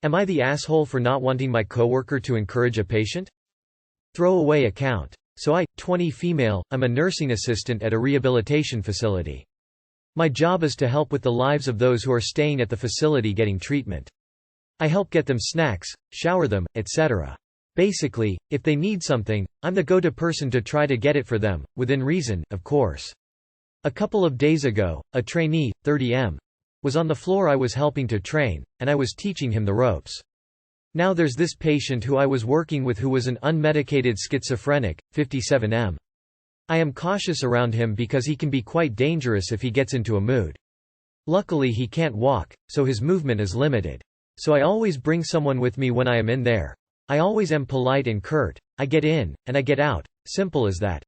Am I the asshole for not wanting my coworker to encourage a patient? Throwaway account. So I, 20 female, I'm a nursing assistant at a rehabilitation facility. My job is to help with the lives of those who are staying at the facility getting treatment. I help get them snacks, shower them, etc. Basically, if they need something, I'm the go-to person to try to get it for them, within reason, of course. A couple of days ago, a trainee, 30M, was on the floor I was helping to train, and I was teaching him the ropes. Now there's this patient who I was working with who was an unmedicated schizophrenic, 57M. I am cautious around him because he can be quite dangerous if he gets into a mood. Luckily he can't walk, so his movement is limited. So I always bring someone with me when I am in there. I always am polite and curt. I get in, and I get out, simple as that.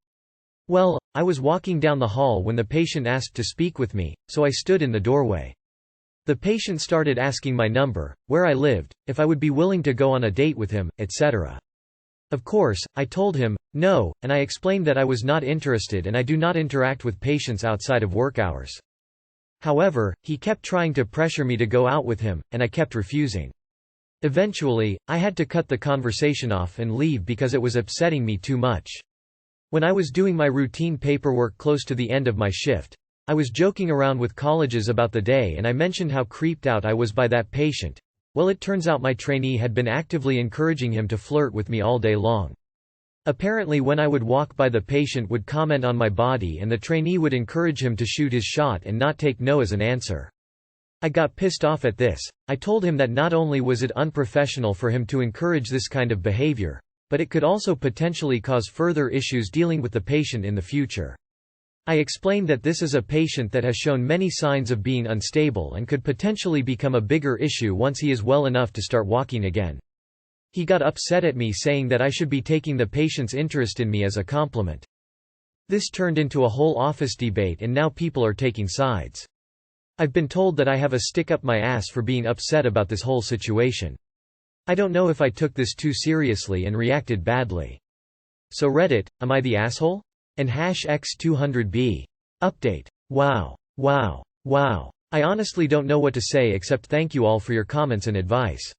Well, I was walking down the hall when the patient asked to speak with me, so I stood in the doorway. The patient started asking my number, where I lived, if I would be willing to go on a date with him, etc. Of course, I told him, no, and I explained that I was not interested and I do not interact with patients outside of work hours. However, he kept trying to pressure me to go out with him, and I kept refusing. Eventually, I had to cut the conversation off and leave because it was upsetting me too much. When I was doing my routine paperwork close to the end of my shift, I was joking around with colleges about the day and I mentioned how creeped out I was by that patient. Well, it turns out my trainee had been actively encouraging him to flirt with me all day long. Apparently when I would walk by, the patient would comment on my body and the trainee would encourage him to shoot his shot and not take no as an answer. I got pissed off at this. I told him that not only was it unprofessional for him to encourage this kind of behavior, but it could also potentially cause further issues dealing with the patient in the future. I explained that this is a patient that has shown many signs of being unstable and could potentially become a bigger issue once he is well enough to start walking again. He got upset at me, saying that I should be taking the patient's interest in me as a compliment. This turned into a whole office debate and now people are taking sides. I've been told that I have a stick up my ass for being upset about this whole situation. I don't know if I took this too seriously and reacted badly. So Reddit, am I the asshole? And #X200B. Update. Wow. I honestly don't know what to say except thank you all for your comments and advice.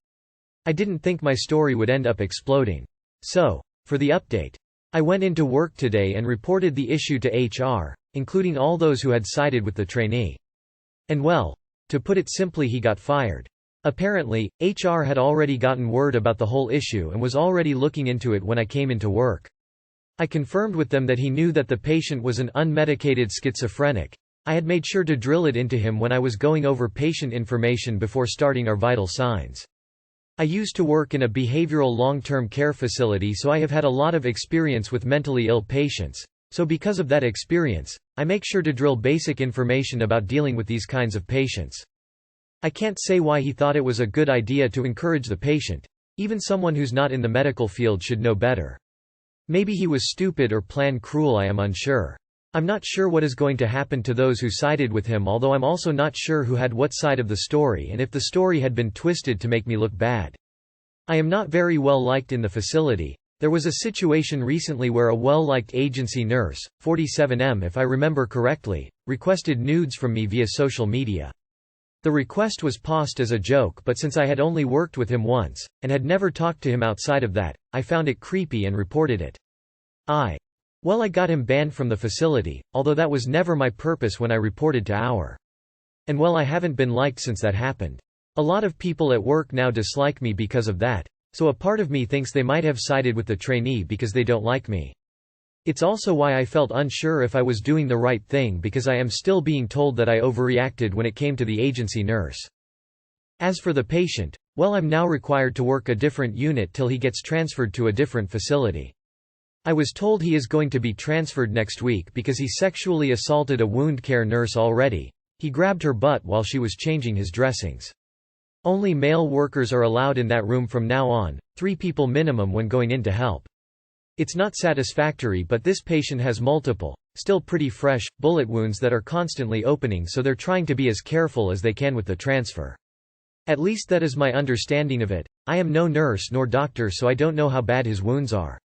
I didn't think my story would end up exploding. So, for the update. I went into work today and reported the issue to HR, including all those who had sided with the trainee. And well, to put it simply, he got fired. Apparently, HR had already gotten word about the whole issue and was already looking into it when I came into work. I confirmed with them that he knew that the patient was an unmedicated schizophrenic. I had made sure to drill it into him when I was going over patient information before starting our vital signs. I used to work in a behavioral long-term care facility, so I have had a lot of experience with mentally ill patients. So because of that experience, I make sure to drill basic information about dealing with these kinds of patients. I can't say why he thought it was a good idea to encourage the patient. Even someone who's not in the medical field should know better. Maybe he was stupid or planned cruel, I am unsure. I'm not sure what is going to happen to those who sided with him, although I'm also not sure who had what side of the story and if the story had been twisted to make me look bad. I am not very well liked in the facility. There was a situation recently where a well-liked agency nurse, 47M if I remember correctly, requested nudes from me via social media. The request was posed as a joke, but since I had only worked with him once, and had never talked to him outside of that, I found it creepy and reported it. I got him banned from the facility, although that was never my purpose when I reported to our. And I haven't been liked since that happened. A lot of people at work now dislike me because of that, so a part of me thinks they might have sided with the trainee because they don't like me. It's also why I felt unsure if I was doing the right thing, because I am still being told that I overreacted when it came to the agency nurse. As for the patient, I'm now required to work a different unit till he gets transferred to a different facility. I was told he is going to be transferred next week because he sexually assaulted a wound care nurse already. He grabbed her butt while she was changing his dressings. Only male workers are allowed in that room from now on, 3 people minimum when going in to help. It's not satisfactory, but this patient has multiple, still pretty fresh, bullet wounds that are constantly opening, so they're trying to be as careful as they can with the transfer. At least that is my understanding of it. I am no nurse nor doctor, so I don't know how bad his wounds are.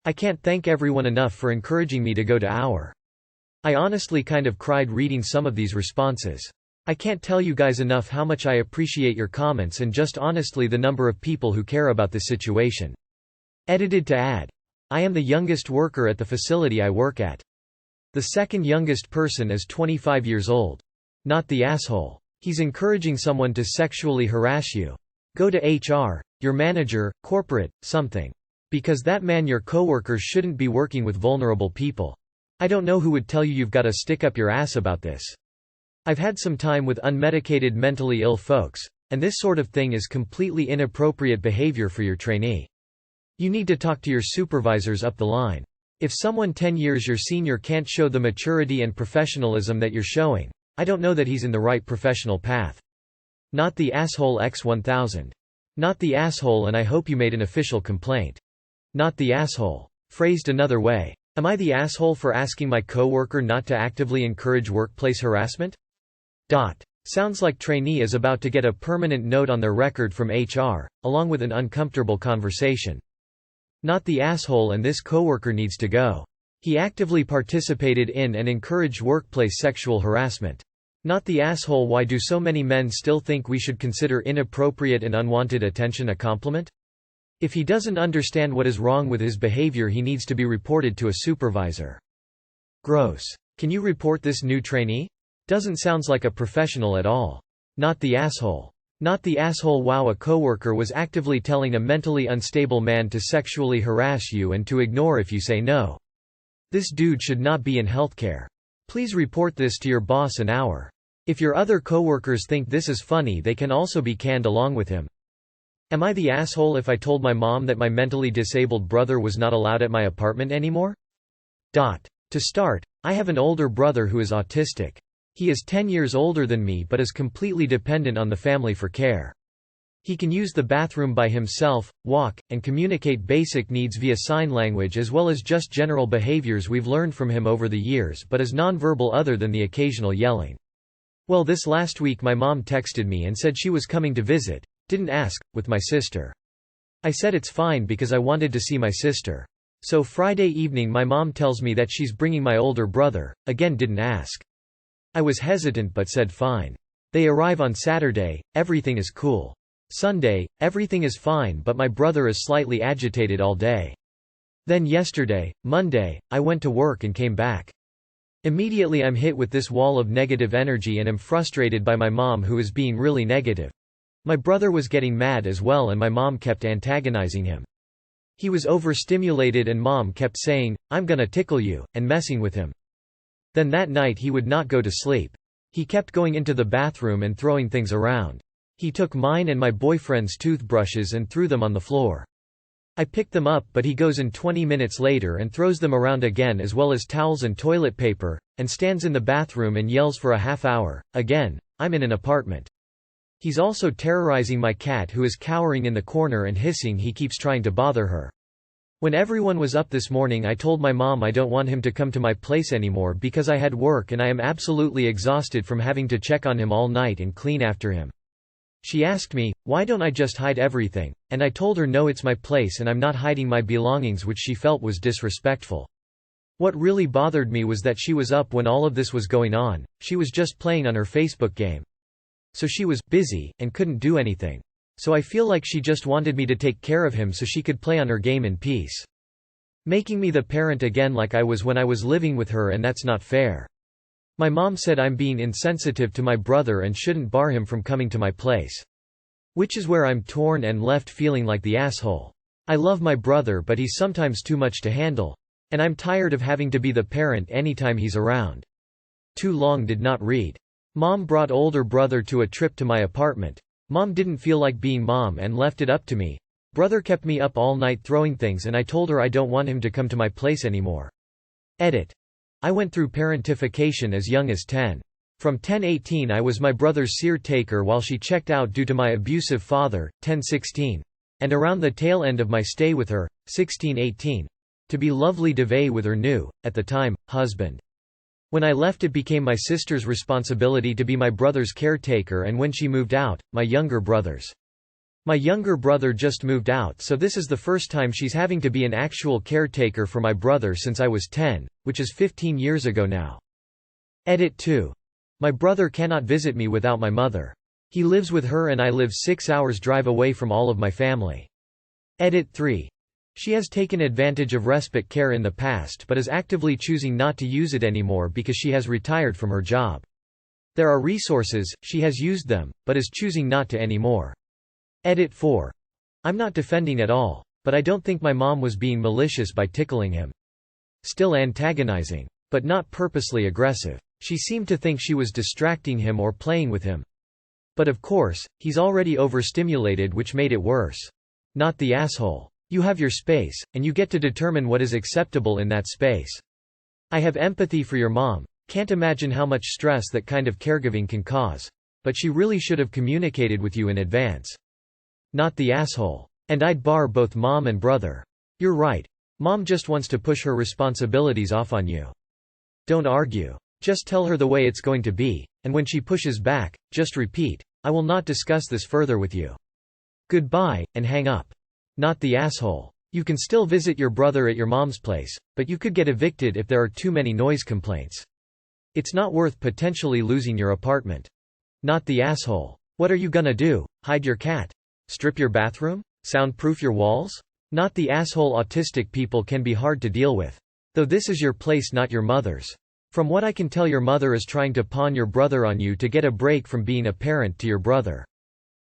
I can't thank everyone enough for encouraging me to go to our. I honestly kind of cried reading some of these responses. I can't tell you guys enough how much I appreciate your comments and just honestly the number of people who care about this situation. Edited to add. I am the youngest worker at the facility I work at. The second youngest person is 25 years old. Not the asshole. He's encouraging someone to sexually harass you. Go to HR, your manager, corporate, something. Because that man your coworker shouldn't be working with vulnerable people. I don't know who would tell you you've got to stick up your ass about this. I've had some time with unmedicated mentally ill folks, and this sort of thing is completely inappropriate behavior for your trainee. You need to talk to your supervisors up the line. If someone 10 years your senior can't show the maturity and professionalism that you're showing, I don't know that he's in the right professional path. Not the asshole X1000. Not the asshole, and I hope you made an official complaint. Not the asshole. Phrased another way. Am I the asshole for asking my coworker not to actively encourage workplace harassment? Sounds like trainee is about to get a permanent note on their record from HR, along with an uncomfortable conversation. Not the asshole, and this coworker needs to go. He actively participated in and encouraged workplace sexual harassment. Not the asshole. Why do so many men still think we should consider inappropriate and unwanted attention a compliment? If he doesn't understand what is wrong with his behavior, he needs to be reported to a supervisor. Gross. Can you report this new trainee? Doesn't sound like a professional at all. Not the asshole. Not the asshole. Wow, a coworker was actively telling a mentally unstable man to sexually harass you and to ignore if you say no. This dude should not be in healthcare. Please report this to your boss an hour. If your other coworkers think this is funny, they can also be canned along with him. Am I the asshole if I told my mom that my mentally disabled brother was not allowed at my apartment anymore? To start, I have an older brother who is autistic. He is 10 years older than me but is completely dependent on the family for care. He can use the bathroom by himself, walk, and communicate basic needs via sign language as well as just general behaviors we've learned from him over the years, but is nonverbal other than the occasional yelling. Well, this last week my mom texted me and said she was coming to visit, didn't ask, with my sister. I said it's fine because I wanted to see my sister. So Friday evening my mom tells me that she's bringing my older brother, again didn't ask. I was hesitant but said fine. They arrive on Saturday, everything is cool. Sunday, everything is fine but my brother is slightly agitated all day. Then yesterday, Monday, I went to work and came back. Immediately I'm hit with this wall of negative energy and am frustrated by my mom who is being really negative. My brother was getting mad as well and my mom kept antagonizing him. He was overstimulated and mom kept saying, "I'm gonna tickle you," and messing with him. Then that night he would not go to sleep. He kept going into the bathroom and throwing things around. He took mine and my boyfriend's toothbrushes and threw them on the floor. I picked them up but he goes in 20 minutes later and throws them around again as well as towels and toilet paper, and stands in the bathroom and yells for a half hour. Again, I'm in an apartment. He's also terrorizing my cat who is cowering in the corner and hissing he keeps trying to bother her. When everyone was up this morning I told my mom I don't want him to come to my place anymore because I had work and I am absolutely exhausted from having to check on him all night and clean after him. She asked me, why don't I just hide everything, and I told her no, it's my place and I'm not hiding my belongings, which she felt was disrespectful. What really bothered me was that she was up when all of this was going on, she was just playing on her Facebook game. So she was busy and couldn't do anything. So I feel like she just wanted me to take care of him so she could play on her game in peace. Making me the parent again like I was when I was living with her, and that's not fair. My mom said I'm being insensitive to my brother and shouldn't bar him from coming to my place. Which is where I'm torn and left feeling like the asshole. I love my brother but he's sometimes too much to handle. And I'm tired of having to be the parent anytime he's around. Too long did not read. Mom brought older brother to a trip to my apartment. Mom didn't feel like being mom and left it up to me. Brother kept me up all night throwing things and I told her I don't want him to come to my place anymore. Edit. I went through parentification as young as 10. From 10-18 I was my brother's caretaker while she checked out due to my abusive father, 10-16. And around the tail end of my stay with her, 16-18. To be lovely Devay with her new, at the time, husband. When I left it became my sister's responsibility to be my brother's caretaker, and when she moved out, my younger brother's. My younger brother just moved out, so this is the first time she's having to be an actual caretaker for my brother since I was 10, which is 15 years ago now. Edit 2. My brother cannot visit me without my mother. He lives with her and I live 6 hours drive away from all of my family. Edit 3. She has taken advantage of respite care in the past but is actively choosing not to use it anymore because she has retired from her job. There are resources, she has used them, but is choosing not to anymore. Edit 4. I'm not defending at all, but I don't think my mom was being malicious by tickling him. Still antagonizing. But not purposely aggressive. She seemed to think she was distracting him or playing with him. But of course, he's already overstimulated, which made it worse. Not the asshole. You have your space, and you get to determine what is acceptable in that space. I have empathy for your mom. Can't imagine how much stress that kind of caregiving can cause. But she really should have communicated with you in advance. Not the asshole. And I'd bar both mom and brother. You're right. Mom just wants to push her responsibilities off on you. Don't argue. Just tell her the way it's going to be, and when she pushes back, just repeat, I will not discuss this further with you. Goodbye, and hang up. Not the asshole. You can still visit your brother at your mom's place, but you could get evicted if there are too many noise complaints. It's not worth potentially losing your apartment. Not the asshole. What are you gonna do? Hide your cat? Strip your bathroom? Soundproof your walls? Not the asshole. Autistic people can be hard to deal with. Though this is your place, not your mother's. From what I can tell, your mother is trying to pawn your brother on you to get a break from being a parent to your brother.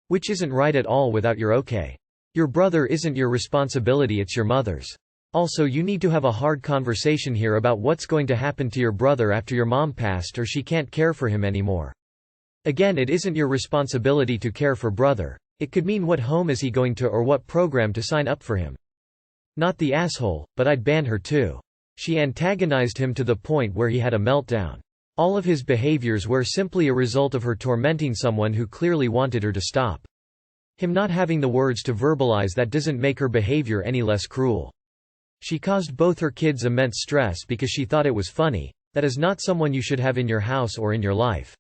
Which isn't right at all without your okay. Your brother isn't your responsibility, it's your mother's. Also, you need to have a hard conversation here about what's going to happen to your brother after your mom passed or she can't care for him anymore. Again, it isn't your responsibility to care for brother. It could mean what home is he going to or what program to sign up for him. Not the asshole, but I'd ban her too. She antagonized him to the point where he had a meltdown. All of his behaviors were simply a result of her tormenting someone who clearly wanted her to stop. Him not having the words to verbalize that doesn't make her behavior any less cruel. She caused both her kids immense stress because she thought it was funny. That is not someone you should have in your house or in your life.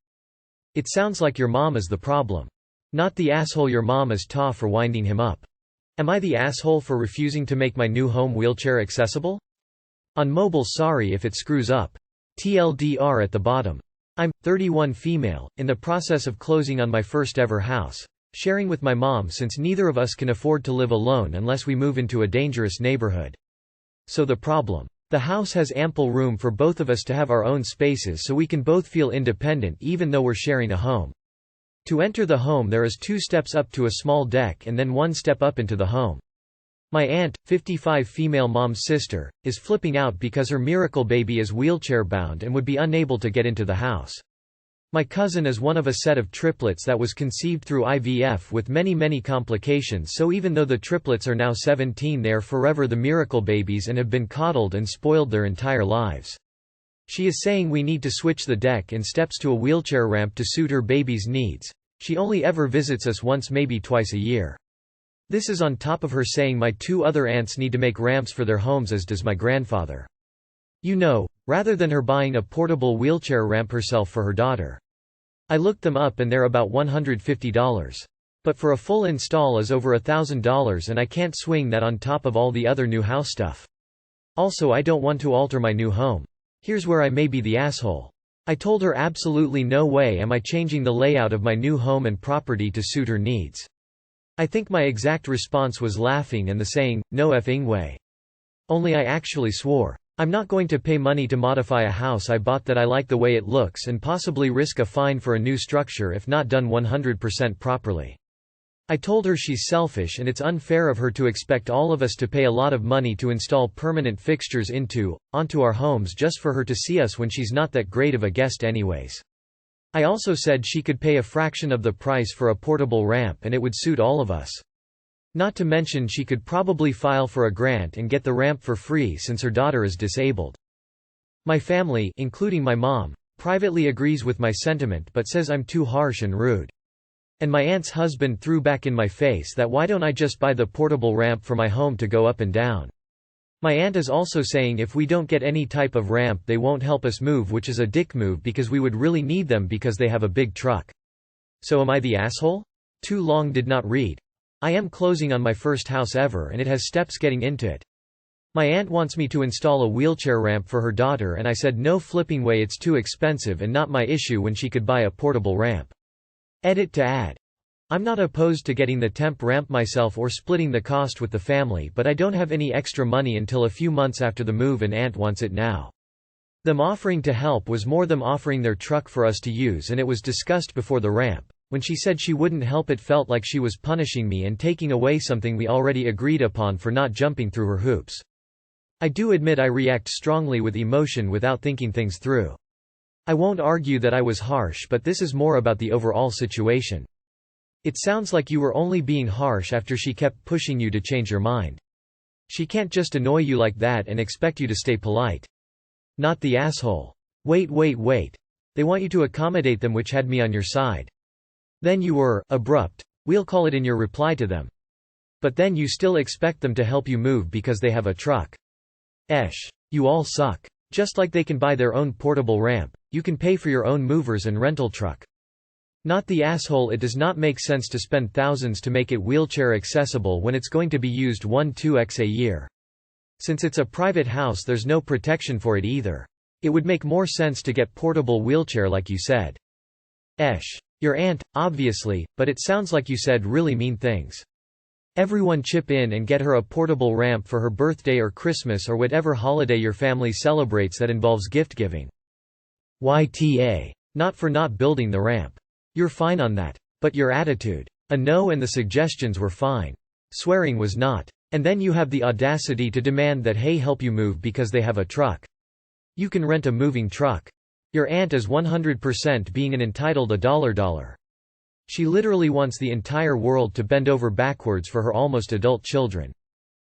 It sounds like your mom is the problem. Not the asshole. Your mom is tough for winding him up. Am I the asshole for refusing to make my new home wheelchair accessible? On mobile, sorry if it screws up. TLDR at the bottom. I'm 31 female, in the process of closing on my first ever house. Sharing with my mom since neither of us can afford to live alone unless we move into a dangerous neighborhood. So the problem. The house has ample room for both of us to have our own spaces so we can both feel independent even though we're sharing a home. To enter the home there is 2 steps up to a small deck and then 1 step up into the home. My aunt, 55 female mom's sister, is flipping out because her miracle baby is wheelchair-bound and would be unable to get into the house. My cousin is one of a set of triplets that was conceived through IVF with many complications, so even though the triplets are now 17, they are forever the miracle babies and have been coddled and spoiled their entire lives. She is saying we need to switch the deck and steps to a wheelchair ramp to suit her baby's needs. She only ever visits us once, maybe twice a year. This is on top of her saying my 2 other aunts need to make ramps for their homes, as does my grandfather. You know, rather than her buying a portable wheelchair ramp herself for her daughter. I looked them up and they're about $150. But for a full install is over $1,000 and I can't swing that on top of all the other new house stuff. Also, I don't want to alter my new home. Here's where I may be the asshole. I told her absolutely no way am I changing the layout of my new home and property to suit her needs. I think my exact response was laughing and the saying, no effing way. Only I actually swore. I'm not going to pay money to modify a house I bought that I like the way it looks and possibly risk a fine for a new structure if not done 100% properly. I told her she's selfish and it's unfair of her to expect all of us to pay a lot of money to install permanent fixtures onto our homes just for her to see us when she's not that great of a guest anyways. I also said she could pay a fraction of the price for a portable ramp and it would suit all of us. Not to mention she could probably file for a grant and get the ramp for free since her daughter is disabled. My family, including my mom, privately agrees with my sentiment but says I'm too harsh and rude. And my aunt's husband threw back in my face that why don't I just buy the portable ramp for my home to go up and down. My aunt is also saying if we don't get any type of ramp they won't help us move, which is a dick move because we would really need them because they have a big truck. So am I the asshole? Too long did not read. I am closing on my first house ever and it has steps getting into it. My aunt wants me to install a wheelchair ramp for her daughter and I said no flipping way, it's too expensive and not my issue when she could buy a portable ramp. Edit to add. I'm not opposed to getting the temp ramp myself or splitting the cost with the family, but I don't have any extra money until a few months after the move and aunt wants it now. Them offering to help was more them offering their truck for us to use, and it was discussed before the ramp. When she said she wouldn't help, it felt like she was punishing me and taking away something we already agreed upon for not jumping through her hoops. I do admit I react strongly with emotion without thinking things through. I won't argue that I was harsh, but this is more about the overall situation. It sounds like you were only being harsh after she kept pushing you to change your mind. She can't just annoy you like that and expect you to stay polite. Not the asshole. Wait. They want you to accommodate them, which had me on your side. Then you were abrupt, we'll call it, in your reply to them. But then you still expect them to help you move because they have a truck. You all suck. Just like they can buy their own portable ramp, you can pay for your own movers and rental truck. Not the asshole. It does not make sense to spend thousands to make it wheelchair accessible when it's going to be used 1-2x a year. Since it's a private house, there's no protection for it either. It would make more sense to get portable wheelchair like you said. Your aunt, obviously, but it sounds like you said really mean things. Everyone chip in and get her a portable ramp for her birthday or Christmas or whatever holiday your family celebrates that involves gift giving. YTA. Not for not building the ramp. You're fine on that. But your attitude. A no, and the suggestions were fine. Swearing was not. And then you have the audacity to demand that hey help you move because they have a truck. You can rent a moving truck. Your aunt is 100% being an entitled $. She literally wants the entire world to bend over backwards for her almost adult children.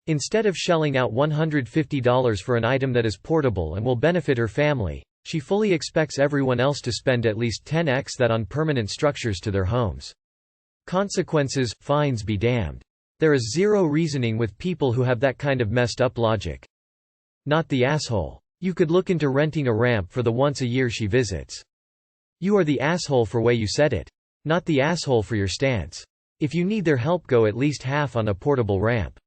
Instead of shelling out $150 for an item that is portable and will benefit her family, she fully expects everyone else to spend at least 10x that on permanent structures to their homes. Consequences, fines be damned. There is zero reasoning with people who have that kind of messed up logic. Not the asshole. You could look into renting a ramp for the once a year she visits. You are the asshole for way you said it. Not the asshole for your stance. If you need their help, go at least half on a portable ramp.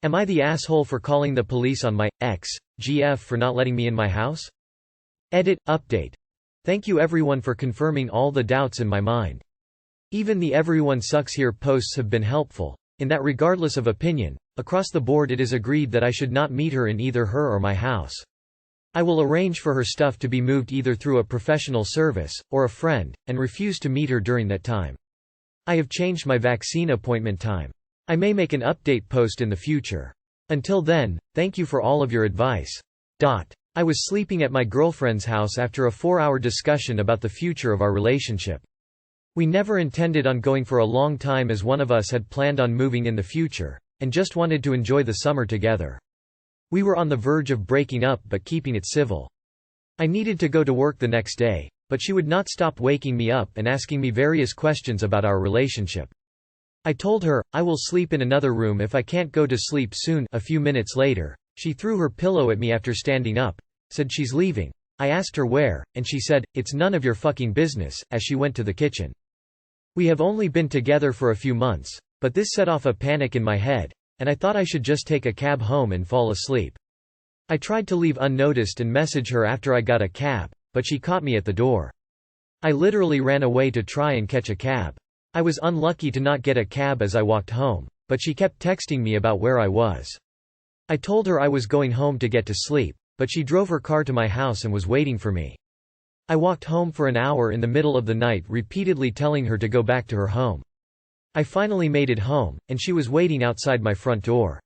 Am I the asshole for calling the police on my exgf for not letting me in my house? Edit, update. Thank you everyone for confirming all the doubts in my mind. Even the everyone sucks here posts have been helpful, in that regardless of opinion, across the board it is agreed that I should not meet her in either her or my house. I will arrange for her stuff to be moved either through a professional service, or a friend, and refuse to meet her during that time. I have changed my vaccine appointment time. I may make an update post in the future. Until then, thank you for all of your advice. I was sleeping at my girlfriend's house after a 4-hour discussion about the future of our relationship. We never intended on going for a long time as one of us had planned on moving in the future, and just wanted to enjoy the summer together. We were on the verge of breaking up but keeping it civil. I needed to go to work the next day, but she would not stop waking me up and asking me various questions about our relationship. I told her, I will sleep in another room if I can't go to sleep soon. A few minutes later, she threw her pillow at me after standing up, said she's leaving. I asked her where, and she said, it's none of your fucking business, as she went to the kitchen. We have only been together for a few months, but this set off a panic in my head, and I thought I should just take a cab home and fall asleep. I tried to leave unnoticed and message her after I got a cab, but she caught me at the door. I literally ran away to try and catch a cab. I was unlucky to not get a cab as I walked home, but she kept texting me about where I was. I told her I was going home to get to sleep, but she drove her car to my house and was waiting for me. I walked home for an hour in the middle of the night, repeatedly telling her to go back to her home. I finally made it home, and she was waiting outside my front door,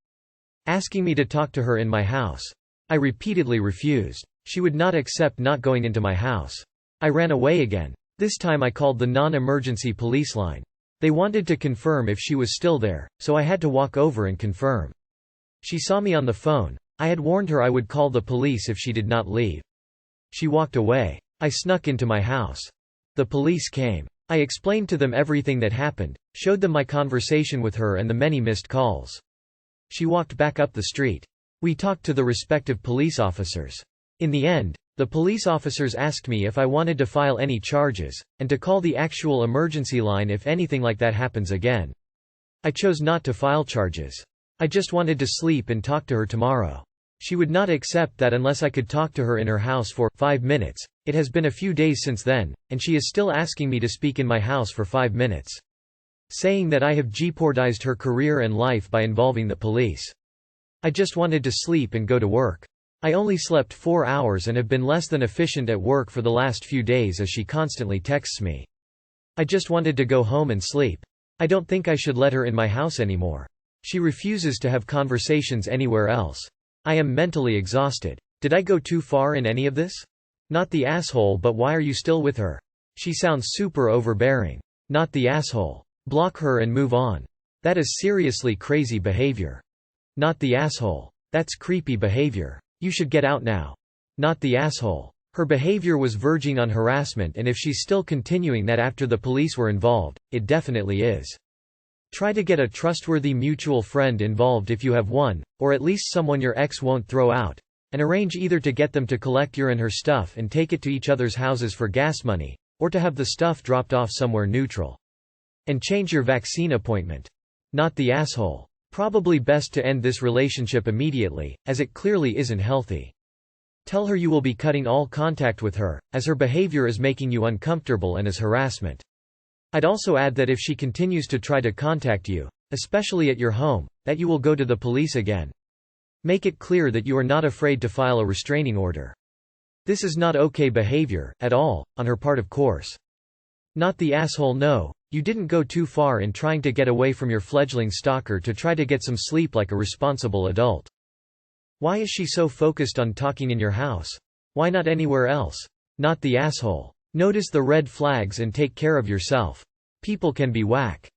asking me to talk to her in my house. I repeatedly refused. She would not accept not going into my house. I ran away again. This time I called the non-emergency police line. They wanted to confirm if she was still there, so I had to walk over and confirm. She saw me on the phone. I had warned her I would call the police if she did not leave. She walked away. I snuck into my house. The police came. I explained to them everything that happened, showed them my conversation with her and the many missed calls. She walked back up the street. We talked to the respective police officers. In the end, the police officers asked me if I wanted to file any charges, and to call the actual emergency line if anything like that happens again. I chose not to file charges. I just wanted to sleep and talk to her tomorrow. She would not accept that unless I could talk to her in her house for 5 minutes. It has been a few days since then, and she is still asking me to speak in my house for 5 minutes. Saying that I have jeopardized her career and life by involving the police. I just wanted to sleep and go to work. I only slept 4 hours and have been less than efficient at work for the last few days as she constantly texts me. I just wanted to go home and sleep. I don't think I should let her in my house anymore. She refuses to have conversations anywhere else. I am mentally exhausted. Did I go too far in any of this? Not the asshole, but why are you still with her? She sounds super overbearing. Not the asshole. Block her and move on. That is seriously crazy behavior. Not the asshole. That's creepy behavior. You should get out now. Not the asshole. Her behavior was verging on harassment, and if she's still continuing that after the police were involved, it definitely is. Try to get a trustworthy mutual friend involved if you have one, or at least someone your ex won't throw out, and arrange either to get them to collect your and her stuff and take it to each other's houses for gas money, or to have the stuff dropped off somewhere neutral. And change your vaccine appointment. Not the asshole. Probably best to end this relationship immediately, as it clearly isn't healthy. Tell her you will be cutting all contact with her, as her behavior is making you uncomfortable and is harassment. I'd also add that if she continues to try to contact you, especially at your home, that you will go to the police again. Make it clear that you are not afraid to file a restraining order. This is not okay behavior, at all, on her part of course. Not the asshole. No, you didn't go too far in trying to get away from your fledgling stalker to try to get some sleep like a responsible adult. Why is she so focused on talking in your house? Why not anywhere else? Not the asshole. Notice the red flags and take care of yourself. People can be whack.